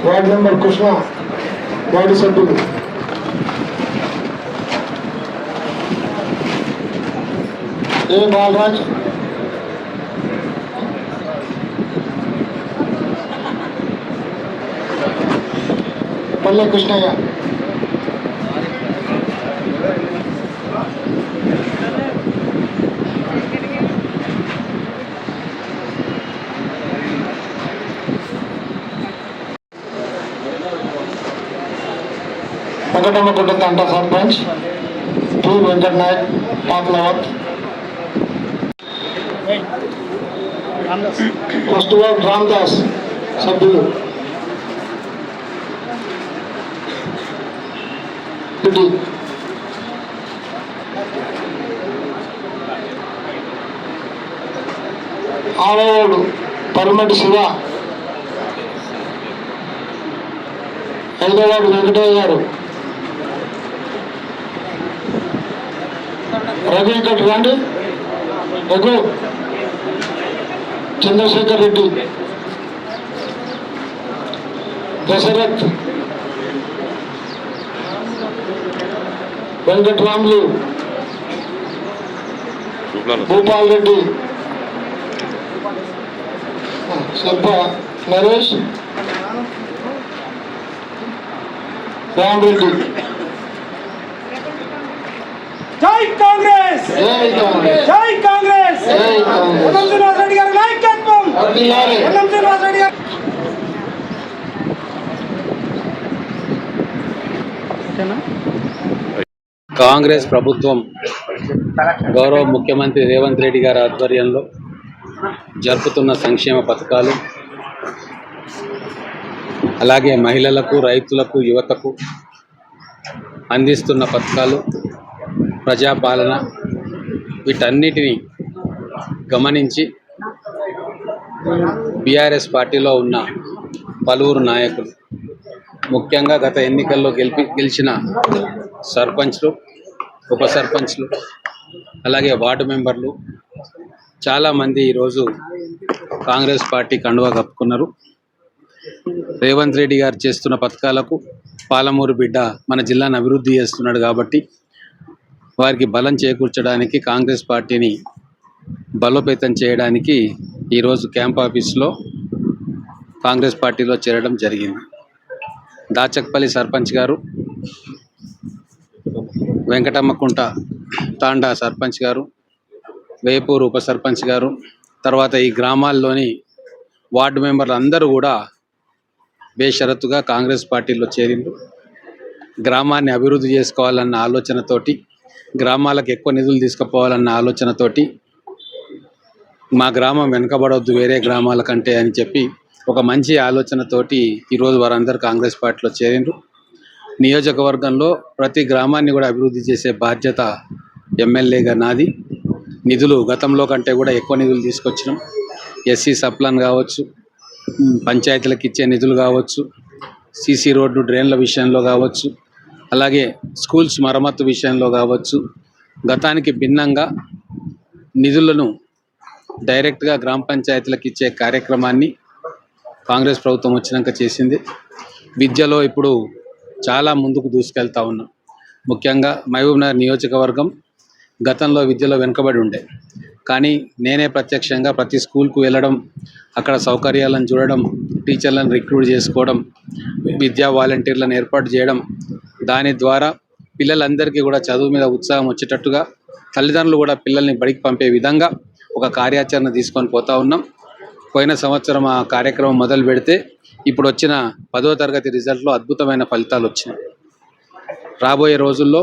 Ward member Krishna, ward సభ్యులు ఏ బాలరాజ్, పల్లె కృష్ణయ్య, వెంకటమ్మగుంట తంట sarpanch T Venkata Nayak Pathlavath, first ward Ramadas సభ్యులు పిటి, ఆరవాడు పరిమటి శివ, ఐదవాడు వెంకటయ్య గారు, రఘు ఇక్కడ రండి, రఘు, చంద్రశేఖర్ రెడ్డి, దశరథ్, వెంకట్రాములు, భూపాల్ రెడ్డి, శిల్ప నరేష్, రామరెడ్డి. జై కాంగ్రెస్, జై కాంగ్రెస్, జై కాంగ్రెస్, జై కాంగ్రెస్. ఎన్ఎం శ్రీనివాసరెడ్డి గారి నాయకత్వం, ఎన్ఎం శ్రీనివాసరెడ్డి గారు. కాంగ్రెస్ ప్రభుత్వం గౌరవ ముఖ్యమంత్రి రేవంత్ రెడ్డి గారి ఆధ్వర్యంలో జరుపుతున్న సంక్షేమ పథకాలు, అలాగే మహిళలకు, రైతులకు, యువతకు అందిస్తున్న పథకాలు, ప్రజాపాలన, వీటన్నిటిని గమనించి బీఆర్ఎస్ పార్టీలో ఉన్న పలువురు నాయకులు, ముఖ్యంగా గత ఎన్నికల్లో గెలిచిన సర్పంచ్లు, ఉప సర్పంచ్లు, అలాగే వార్డు మెంబర్లు చాలామంది ఈరోజు కాంగ్రెస్ పార్టీ కండువా కప్పుకున్నారు. రేవంత్ రెడ్డి గారు చేస్తున్న పథకాలకు పాలమూరు బిడ్డ మన జిల్లాను అభివృద్ధి చేస్తున్నాడు కాబట్టి వారికి బలం చేకూర్చడానికి, కాంగ్రెస్ పార్టీని బలోపేతం చేయడానికి ఈరోజు క్యాంప్ ఆఫీస్లో కాంగ్రెస్ పార్టీలో చేరడం జరిగింది. దాచక్పల్లి సర్పంచ్ గారు, వెంకటమ్మకుంట తాండా సర్పంచ్ గారు, వేపూరు ఉప సర్పంచ్ గారు, తర్వాత ఈ గ్రామాల్లోని వార్డు మెంబర్లు అందరూ కూడా బేషరతుగా కాంగ్రెస్ పార్టీలో చేరిండ్రు. గ్రామాన్ని అభివృద్ధి చేసుకోవాలన్న ఆలోచనతోటి, గ్రామాలకు ఎక్కువ నిధులు తీసుకుపోవాలన్న ఆలోచనతోటి, మా గ్రామం వెనుకబడవద్దు వేరే గ్రామాల కంటే అని చెప్పి ఒక మంచి ఆలోచనతోటి ఈరోజు వారందరూ కాంగ్రెస్ పార్టీలో చేరిండ్రు. నియోజకవర్గంలో ప్రతి గ్రామాన్ని కూడా అభివృద్ధి చేసే బాధ్యత ఎమ్మెల్యేగా నాది. నిధులు గతంలో కంటే కూడా ఎక్కువ నిధులు తీసుకొచ్చినాం. ఎస్సీ సప్లాన్ కావచ్చు, పంచాయతీలకు ఇచ్చే నిధులు కావచ్చు, సీసీ రోడ్డు డ్రైన్ల విషయంలో కావచ్చు, అలాగే స్కూల్స్ మరమ్మతు విషయంలో కావచ్చు, గతానికి భిన్నంగా నిధులను డైరెక్ట్గా గ్రామ పంచాయతీలకు ఇచ్చే కార్యక్రమాన్ని కాంగ్రెస్ ప్రభుత్వం వచ్చినాక చేసింది. విద్యలో ఇప్పుడు చాలా ముందుకు దూసుకెళ్తా ఉన్నాం. ముఖ్యంగా మహబూబ్నగర్ నియోజకవర్గం గతంలో విద్యలో వెనుకబడి ఉండే, కానీ నేనే ప్రత్యక్షంగా ప్రతి స్కూల్కు వెళ్ళడం, అక్కడ సౌకర్యాలను చూడడం, టీచర్లను రిక్రూట్ చేసుకోవడం, విద్యా వాలంటీర్లను ఏర్పాటు చేయడం, దాని ద్వారా పిల్లలందరికీ కూడా చదువు మీద ఉత్సాహం వచ్చేటట్టుగా, తల్లిదండ్రులు కూడా పిల్లల్ని బడికి పంపే విధంగా ఒక కార్యాచరణ తీసుకొని పోతా ఉన్నాం. పోయిన సంవత్సరం ఆ కార్యక్రమం మొదలు పెడితే ఇప్పుడు వచ్చిన 10వ తరగతి రిజల్ట్లో అద్భుతమైన ఫలితాలు వచ్చినాయి. రాబోయే రోజుల్లో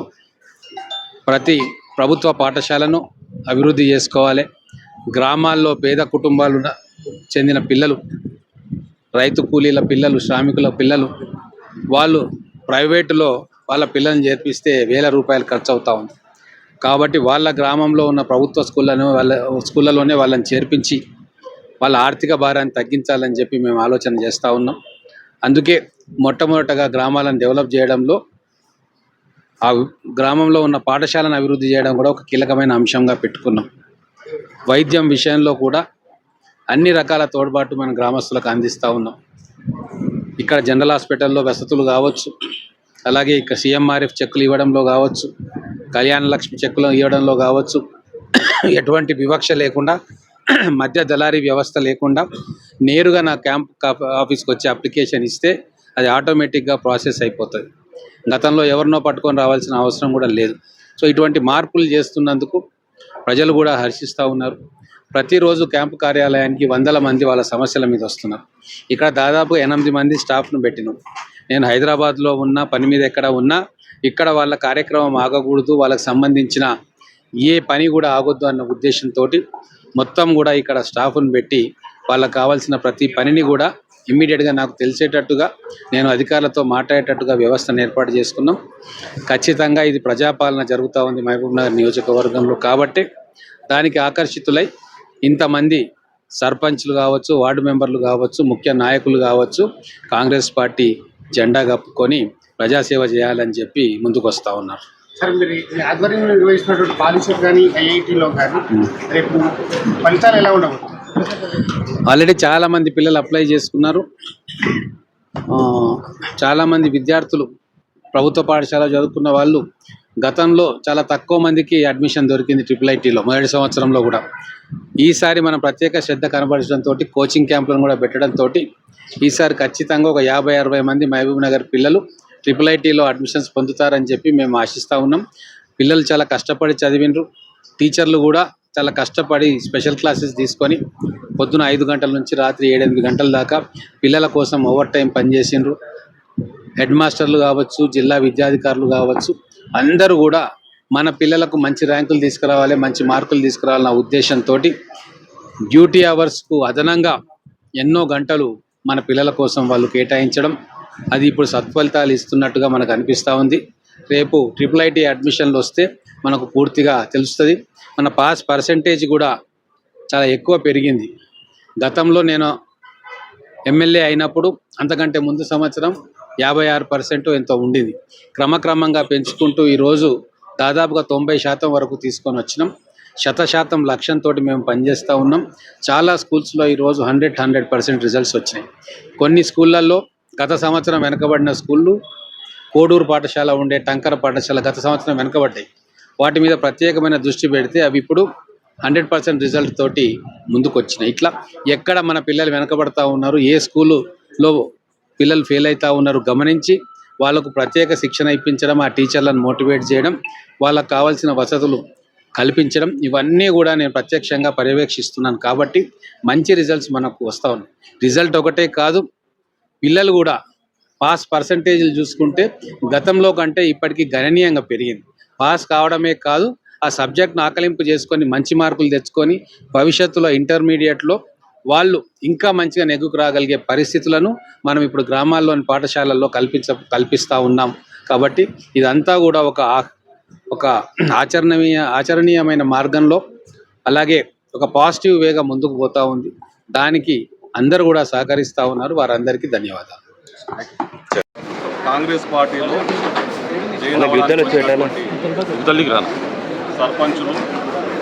ప్రతి ప్రభుత్వ పాఠశాలను అభివృద్ధి చేసుకోవాలి. గ్రామాల్లో పేద కుటుంబాలు చెందిన పిల్లలు, రైతు కూలీల పిల్లలు, శ్రామికుల పిల్లలు, వాళ్ళు ప్రైవేటులో వాళ్ళ పిల్లల్ని చేర్పిస్తే వేల రూపాయలు ఖర్చు అవుతూ ఉంది. కాబట్టి వాళ్ళ గ్రామంలో ఉన్న ప్రభుత్వ స్కూళ్ళలోనే వాళ్ళని చేర్పించి వాళ్ళ ఆర్థిక భారాన్ని తగ్గించాలని చెప్పి మేము ఆలోచన చేస్తూ ఉన్నాం. అందుకే మొట్టమొదటగా గ్రామాలను డెవలప్ చేయడంలో ఆ గ్రామంలో ఉన్న పాఠశాలను అభివృద్ధి చేయడం కూడా ఒక కీలకమైన అంశంగా పెట్టుకున్నాం. వైద్యం విషయంలో కూడా అన్ని రకాల తోడ్పాటు మన గ్రామస్తులకు అందిస్తూ ఉన్నాం. ఇక్కడ జనరల్ హాస్పిటల్లో వసతులు కావచ్చు, అలాగే ఇక్కడ సీఎంఆర్ఎఫ్ చెక్కులు ఇవ్వడంలో కావచ్చు, కళ్యాణ లక్ష్మి చెక్కులు ఇవ్వడంలో కావచ్చు, ఎటువంటి వివక్ష లేకుండా మధ్య దళారీ వ్యవస్థ లేకుండా నేరుగా నా క్యాంప్ ఆఫీస్కి వచ్చి అప్లికేషన్ ఇస్తే అది ఆటోమేటిక్గా ప్రాసెస్ అయిపోతుంది. గతంలో ఎవరినో పట్టుకొని రావాల్సిన అవసరం కూడా లేదు. సో ఇటువంటి మార్పులు చేస్తున్నందుకు ప్రజలు కూడా హర్షిస్తూ ఉన్నారు. ప్రతిరోజు క్యాంపు కార్యాలయానికి వందల మంది వాళ్ళ సమస్యల మీద వస్తున్నారు. ఇక్కడ దాదాపు 8 మంది స్టాఫ్ను పెట్టినాం. నేను హైదరాబాద్లో ఉన్నా, పని మీద ఎక్కడ ఉన్నా, ఇక్కడ వాళ్ళ కార్యక్రమం ఆగకూడదు, వాళ్ళకి సంబంధించిన ఏ పని కూడా ఆగొద్దు అన్న ఉద్దేశంతో మొత్తం కూడా ఇక్కడ స్టాఫ్ను పెట్టి వాళ్ళకి కావాల్సిన ప్రతి పనిని కూడా ఇమ్మీడియట్గా నాకు తెలిసేటట్టుగా, నేను అధికారులతో మాట్లాడేటట్టుగా వ్యవస్థను ఏర్పాటు చేసుకున్నాం. ఖచ్చితంగా ఇది ప్రజాపాలన జరుగుతూ ఉంది మహబూబ్నగర్ నియోజకవర్గంలో. కాబట్టి దానికి ఆకర్షితులై ఇంతమంది సర్పంచ్లు కావచ్చు, వార్డు మెంబర్లు కావచ్చు, ముఖ్య నాయకులు కావచ్చు, కాంగ్రెస్ పార్టీ జెండా కప్పుకొని ప్రజాసేవ చేయాలని చెప్పి ముందుకు వస్తూ ఉన్నారు. సార్, మీరు ఈ ఆధ్వర్యంలో నిర్వహిస్తున్నటువంటి పాలిసెట్ కానీ ఐఐటీలో కానీ రేపు ఫలితాలు ఎలా ఉండవచ్చు? ఆల్రెడీ చాలామంది పిల్లలు అప్లై చేసుకున్నారు. చాలామంది విద్యార్థులు ప్రభుత్వ పాఠశాల చదువుకున్న వాళ్ళు గతంలో చాలా తక్కువ మందికి అడ్మిషన్ దొరికింది IIITలో మొదటి సంవత్సరంలో కూడా. ఈసారి మనం ప్రత్యేక శ్రద్ధ కనబరచడంతో, కోచింగ్ క్యాంపులను కూడా పెట్టడంతో ఈసారి ఖచ్చితంగా ఒక 50-60 మంది మహబూబ్నగర్ పిల్లలు IIITలో అడ్మిషన్స్ పొందుతారని చెప్పి మేము ఆశిస్తూ ఉన్నాం. పిల్లలు చాలా కష్టపడి చదివిండ్రు. టీచర్లు కూడా చాలా కష్టపడి స్పెషల్ క్లాసెస్ తీసుకొని పొద్దున 5 గంటల నుంచి రాత్రి 7-8 గంటల దాకా పిల్లల కోసం ఓవర్ టైం పనిచేసిండ్రు. హెడ్ మాస్టర్లు కావచ్చు, జిల్లా విద్యాధికారులు కావచ్చు, అందరూ కూడా మన పిల్లలకు మంచి ర్యాంకులు తీసుకురావాలి, మంచి మార్కులు తీసుకురావాలన్న ఉద్దేశంతో డ్యూటీ అవర్స్కు అదనంగా ఎన్నో గంటలు మన పిల్లల కోసం వాళ్ళు కేటాయించడం, అది ఇప్పుడు సత్ఫలితాలు ఇస్తున్నట్టుగా మనకు అనిపిస్తూ ఉంది. రేపు IIIT అడ్మిషన్లు వస్తే మనకు పూర్తిగా తెలుస్తుంది. మన పాస్ పర్సెంటేజ్ కూడా చాలా ఎక్కువ పెరిగింది. గతంలో నేను ఎమ్మెల్యే అయినప్పుడు అంతకంటే ముందు సంవత్సరం 56% ఎంతో ఉండింది. క్రమక్రమంగా పెంచుకుంటూ ఈరోజు దాదాపుగా 90% వరకు తీసుకొని వచ్చినాం. 100% లక్ష్యంతో మేము పనిచేస్తూ ఉన్నాం. చాలా స్కూల్స్లో ఈరోజు 100% రిజల్ట్స్ వచ్చినాయి. కొన్ని స్కూళ్ళల్లో గత సంవత్సరం వెనకబడిన స్కూళ్ళు, కోడూరు పాఠశాల ఉండే టంకర పాఠశాల గత సంవత్సరం వెనకబడ్డాయి. వాటి మీద ప్రత్యేకమైన దృష్టి పెడితే అవి ఇప్పుడు 100% రిజల్ట్ తోటి ముందుకు వచ్చినాయి. ఇట్లా ఎక్కడ మన పిల్లలు వెనకబడతా ఉన్నారు, ఏ స్కూలులో పిల్లలు ఫెయిల్ అవుతూ ఉన్నారు గమనించి వాళ్ళకు ప్రత్యేక శిక్షణ ఇప్పించడం, ఆ టీచర్లను మోటివేట్ చేయడం, వాళ్ళకు కావాల్సిన వసతులు కల్పించడం, ఇవన్నీ కూడా నేను ప్రత్యక్షంగా పర్యవేక్షిస్తున్నాను. కాబట్టి మంచి రిజల్ట్స్ మనకు వస్తూ ఉన్నాయి. రిజల్ట్ ఒకటే కాదు, పిల్లలు కూడా పాస్ పర్సంటేజ్లు చూసుకుంటే గతంలో కంటే ఇప్పటికీ గణనీయంగా పెరిగింది. పాస్ కావడమే కాదు, ఆ సబ్జెక్ట్ను ఆకలింపు చేసుకొని మంచి మార్కులు తెచ్చుకొని భవిష్యత్తులో ఇంటర్మీడియట్లో వాళ్ళు ఇంకా మంచిగా నెగ్గుకు రాగలిగే పరిస్థితులను మనం ఇప్పుడు గ్రామాల్లోని పాఠశాలల్లో కల్పిస్తూ ఉన్నాం. కాబట్టి ఇదంతా కూడా ఒక ఆచరణీయమైన మార్గంలో, అలాగే ఒక పాజిటివ్ వేగా ముందుకు పోతూ ఉంది. దానికి అందరూ కూడా సహకరిస్తూ ఉన్నారు. వారందరికీ ధన్యవాదాలు. కాంగ్రెస్ పార్టీలో సర్పంచులు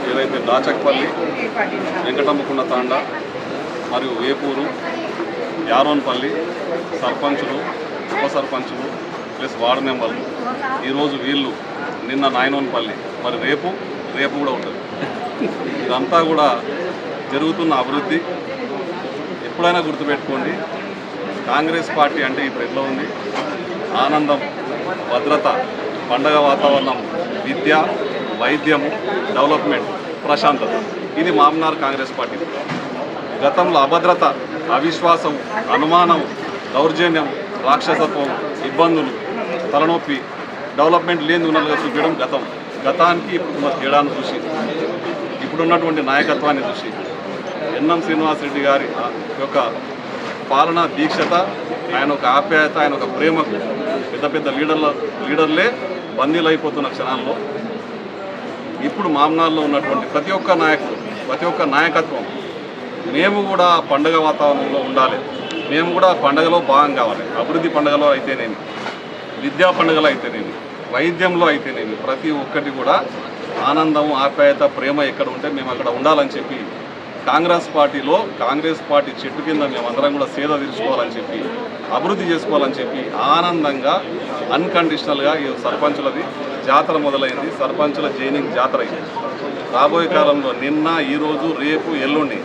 ఏదైతే దాచక్పల్లి, వెంకటమ్మకుండ తాండా మరియు వేపూరు, యారోన్పల్లి సర్పంచులు, ఉప సర్పంచులు ప్లస్ వార్డు మెంబర్లు ఈరోజు వీళ్ళు నిన్న నాయనోన్పల్లి, మరి రేపు కూడా ఉంటుంది. ఇదంతా కూడా జరుగుతున్న అభివృద్ధి. ఎప్పుడైనా గుర్తుపెట్టుకోండి, కాంగ్రెస్ పార్టీ అంటే ఇప్పుడు ఎట్లా ఉంది, ఆనందం, భద్రత, పండగ వాతావరణం, విద్య, వైద్యము, డెవలప్మెంట్, ప్రశాంతత, ఇది మామ్నార్ కాంగ్రెస్ పార్టీ. గతంలో అభద్రత, అవిశ్వాసం, అనుమానం, దౌర్జన్యం, రాక్షసత్వం, ఇబ్బందులు, తలనొప్పి, డెవలప్మెంట్ లేని ఉన్నట్లుగా చూపించడం గతానికి ఇప్పుడు తేడాను చూసి, ఇప్పుడున్నటువంటి నాయకత్వాన్ని చూసి, ఎన్ఎం శ్రీనివాసరెడ్డి గారి యొక్క పాలనా దీక్షత, ఆయన ఒక ఆప్యాయత, ఆయన ఒక ప్రేమకు పెద్ద లీడర్లే బందీలు అయిపోతున్న క్షణాల్లో ఇప్పుడు మామ్నార్లో ఉన్నటువంటి ప్రతి ఒక్క నాయకుడు, ప్రతి ఒక్క నాయకత్వం మేము కూడా పండుగ వాతావరణంలో ఉండాలి, మేము కూడా పండుగలో భాగం కావాలి. అభివృద్ధి పండుగలో అయితేనేమి, విద్యా పండుగలో అయితేనేమి, వైద్యంలో అయితేనేమి, ప్రతి ఒక్కటి కూడా ఆనందం, ఆప్యాయత, ప్రేమ ఎక్కడ ఉంటే మేము అక్కడ ఉండాలని చెప్పి కాంగ్రెస్ పార్టీలో కాంగ్రెస్ పార్టీ చెట్టు కింద మేమందరం కూడా సేద తీర్చుకోవాలని చెప్పి అభివృద్ధి చేసుకోవాలని చెప్పి ఆనందంగా అన్కండిషనల్గా ఈ సర్పంచులది జాతర మొదలైంది. సర్పంచుల జైనింగ్ జాతర అయింది. రాబోయే కాలంలో నిన్న, ఈరోజు, రేపు, ఎల్లుండి,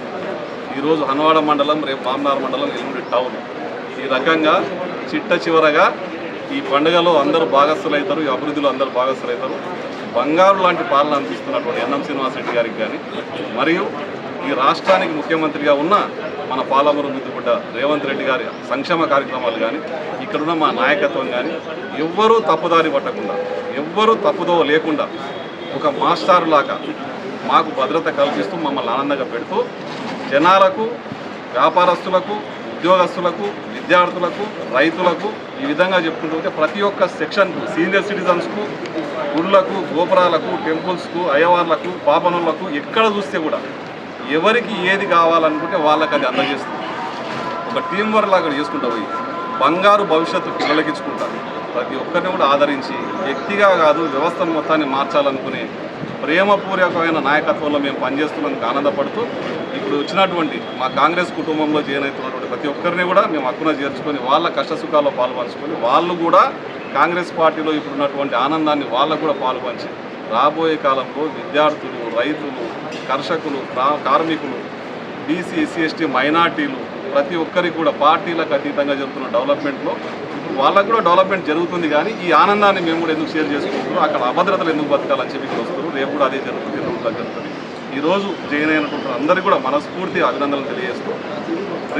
ఈరోజు హన్వాడ మండలం, రేపు మామనార్ మండలం, ఎల్లుండి టౌన్, ఈ రకంగా చిట్ట చివరగా ఈ పండుగలో అందరూ భాగస్థులు అవుతారు, ఈ అభివృద్ధిలో అందరూ భాగస్థులు అవుతారు. బంగారు లాంటి పాలన అందిస్తున్నటువంటి ఎన్ఎం శ్రీనివాసరెడ్డి గారికి కానీ, మరియు ఈ రాష్ట్రానికి ముఖ్యమంత్రిగా ఉన్న మన పాలమూరు ముద్దుబిడ్డ రేవంత్ రెడ్డి గారి సంక్షేమ కార్యక్రమాలు కానీ, ఇక్కడున్న మా నాయకత్వం కానీ ఎవ్వరూ తప్పుదారి పట్టకుండా, ఎవ్వరూ తప్పుదో లేకుండా ఒక మాస్టర్ లాగా మాకు భద్రత కల్పిస్తూ మమ్మల్ని ఆనందంగా పెడుతూ జనాలకు, వ్యాపారస్తులకు, ఉద్యోగస్తులకు, విద్యార్థులకు, రైతులకు ఈ విధంగా చెప్పుకుంటూ ప్రతి ఒక్క సెక్షన్కు, సీనియర్ సిటిజన్స్కు, గుళ్ళకు, గోపురాలకు, టెంపుల్స్కు, అయ్యవార్లకు, పాపనులకు ఎక్కడ చూస్తే కూడా ఎవరికి ఏది కావాలనుకుంటే వాళ్ళకి అది అందజేస్తుంది. ఒక టీం వర్క్ లాగా చేసుకుంటూ పోయి బంగారు భవిష్యత్తు పిల్లలకి ఇచ్చుకుంటారు. ప్రతి ఒక్కరిని కూడా ఆదరించి వ్యక్తిగా కాదు వ్యవస్థను మొత్తాన్ని మార్చాలనుకునే ప్రేమపూర్వకమైన నాయకత్వంలో మేము పనిచేస్తున్నందుకు ఆనందపడుతూ ఇప్పుడు వచ్చినటువంటి మా కాంగ్రెస్ కుటుంబంలో జాయిన్ అవుతున్నటువంటి ప్రతి ఒక్కరిని కూడా మేము హక్కున చేర్చుకొని వాళ్ళ కష్టసుఖాల్లో పాల్పంచుకొని వాళ్ళు కూడా కాంగ్రెస్ పార్టీలో ఇప్పుడు ఉన్నటువంటి ఆనందాన్ని వాళ్ళకు కూడా పాల్పంచి రాబోయే కాలంలో విద్యార్థులు, రైతులు, కర్షకులు, కార్మికులు, బీసీ, ఎస్సీ, ఎస్టీ, మైనార్టీలు ప్రతి ఒక్కరికి కూడా పార్టీలకు అతీతంగా జరుగుతున్న డెవలప్మెంట్లో ఇప్పుడు వాళ్ళకు కూడా డెవలప్మెంట్ జరుగుతుంది. కానీ ఈ ఆనందాన్ని మేము కూడా ఎందుకు షేర్ చేసుకుంటున్నాం, అక్కడ అభద్రతలు ఎందుకు బతకాలని చెప్పి ఇక్కడ వస్తారు. రేపు కూడా అదే జరుగుతుంది, జరుగుతుంది. ఈరోజు జాయిన్ అయినటువంటి అందరికీ కూడా మనస్ఫూర్తిగా అభినందనలు తెలియజేస్తూ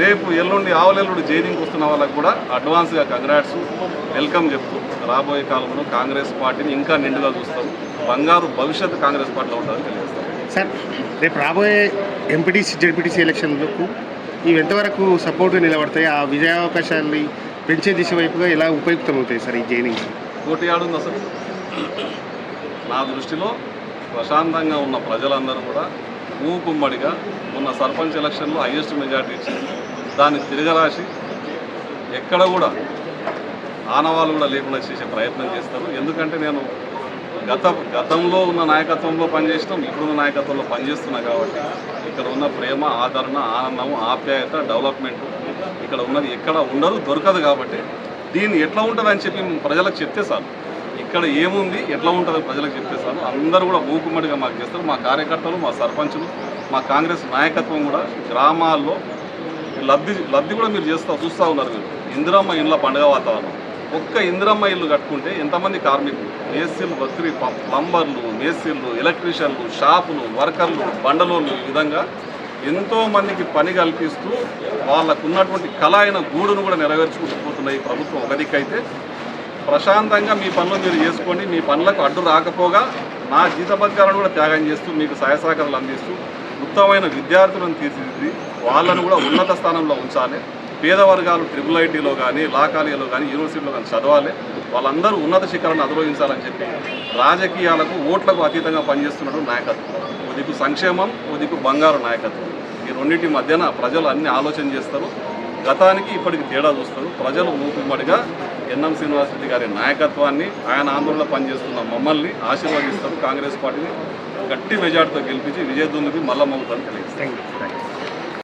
రేపు ఎల్లుండి ఆవలెల్లుండి జైనింగ్కి వస్తున్న వాళ్ళకు కూడా అడ్వాన్స్గా కంగ్రాట్స్, వెల్కమ్ చెప్తూ రాబోయే కాలంలో కాంగ్రెస్ పార్టీని ఇంకా నిండుగా చూస్తాం. బంగారు భవిష్యత్తు కాంగ్రెస్ పార్టీలో ఉంటుందని తెలియజేస్తాం. సార్, రేపు రాబోయే ఎంపీటీసీ, జెడ్పీటీసీ ఎలక్షన్లకు ఇవి ఎంతవరకు సపోర్ట్గా నిలబడతాయి? ఆ విజయావకాశాన్ని పెంచే దిశ వైపుగా ఎలా ఉపయుక్తమవుతాయి సార్ ఈ జైనింగ్? పోటీ ఆడుంది అసలు. నా దృష్టిలో ప్రశాంతంగా ఉన్న ప్రజలందరూ కూడా మూకుమ్మడిగా ఉన్న సర్పంచ్ ఎలక్షన్లో హైయెస్ట్ మెజార్టీ ఇచ్చింది. దాన్ని తిరగరాసి ఎక్కడ కూడా ఆనవాళ్ళు కూడా లేకుండా చేసే ప్రయత్నం చేస్తారు. ఎందుకంటే నేను గతంలో ఉన్న నాయకత్వంలో పనిచేస్తాం, ఇప్పుడున్న నాయకత్వంలో పనిచేస్తున్నా కాబట్టి ఇక్కడ ఉన్న ప్రేమ, ఆదరణ, ఆనందము, ఆప్యాయత, డెవలప్మెంట్ ఇక్కడ ఉన్నది ఎక్కడ ఉండదు, దొరకదు. కాబట్టి దీన్ని ఎట్లా ఉంటుంది అని చెప్పి ప్రజలకు చెప్తే సార్, ఇక్కడ ఏముంది, ఎట్లా ఉంటుందో ప్రజలకు చెప్తే సార్ అందరూ కూడా మూకుమ్మడిగా మాకు చేస్తారు. మా కార్యకర్తలు, మా సర్పంచులు, మా కాంగ్రెస్ నాయకత్వం కూడా గ్రామాల్లో లబ్ధి కూడా మీరు చూస్తూ ఉన్నారు. మీరు ఇందిరమ్మ ఇండ్ల పండుగ వాతావరణం, ఒక్క ఇందిరమ్మ ఇల్లు కట్టుకుంటే ఎంతమంది కార్మికులు, మేస్త్రీలు, బస్త్రీ, ప్లంబర్లు, మేస్త్రీలు, ఎలక్ట్రీషియన్లు, షాపులు, వర్కర్లు, బండలోళ్ళు, ఈ విధంగా ఎంతోమందికి పని కల్పిస్తూ వాళ్ళకు ఉన్నటువంటి కళ అయిన గూడును కూడా నెరవేర్చుకుంటూ పోతున్నాయి ప్రభుత్వం. ఒక దిక్కైతే ప్రశాంతంగా మీ పనులు మీరు చేసుకోండి, మీ పనులకు అడ్డు రాకపోగా నా జీతపత్యాలను కూడా త్యాగం చేస్తూ మీకు సహాయ సహకారాలు అందిస్తూ ఉత్తమమైన విద్యార్థులను తీర్చిదిద్ది వాళ్ళను కూడా ఉన్నత స్థానంలో ఉంచాలి. పేద వర్గాలు ట్రిపుల్ ఐటీలో కానీ, లా కాలేజీలో కానీ, యూనివర్సిటీలో కానీ చదవాలి. వాళ్ళందరూ ఉన్నత శిఖరాన్ని అధిరోహించాలని చెప్పి రాజకీయాలకు, ఓట్లకు అతీతంగా పనిచేస్తున్నట్టు నాయకత్వం. ఓ దిక్కు సంక్షేమం, ఓ దిక్కు బంగారు నాయకత్వం. ఈ రెండింటి మధ్యన ప్రజలు అన్ని ఆలోచన చేస్తారు. గతానికి ఇప్పటికి తేడా చూస్తారు. ప్రజలు మూకుమ్మడిగా ఎన్ఎం శ్రీనివాసరెడ్డి గారి నాయకత్వాన్ని, ఆయన ఆందోళనలో పనిచేస్తున్న మమ్మల్ని ఆశీర్వదిస్తారు. కాంగ్రెస్ పార్టీని గట్టి మెజార్టీతో గెలిపించి విజయదుందుకి మల్లమ్మవుతారని తెలియజేస్తారు.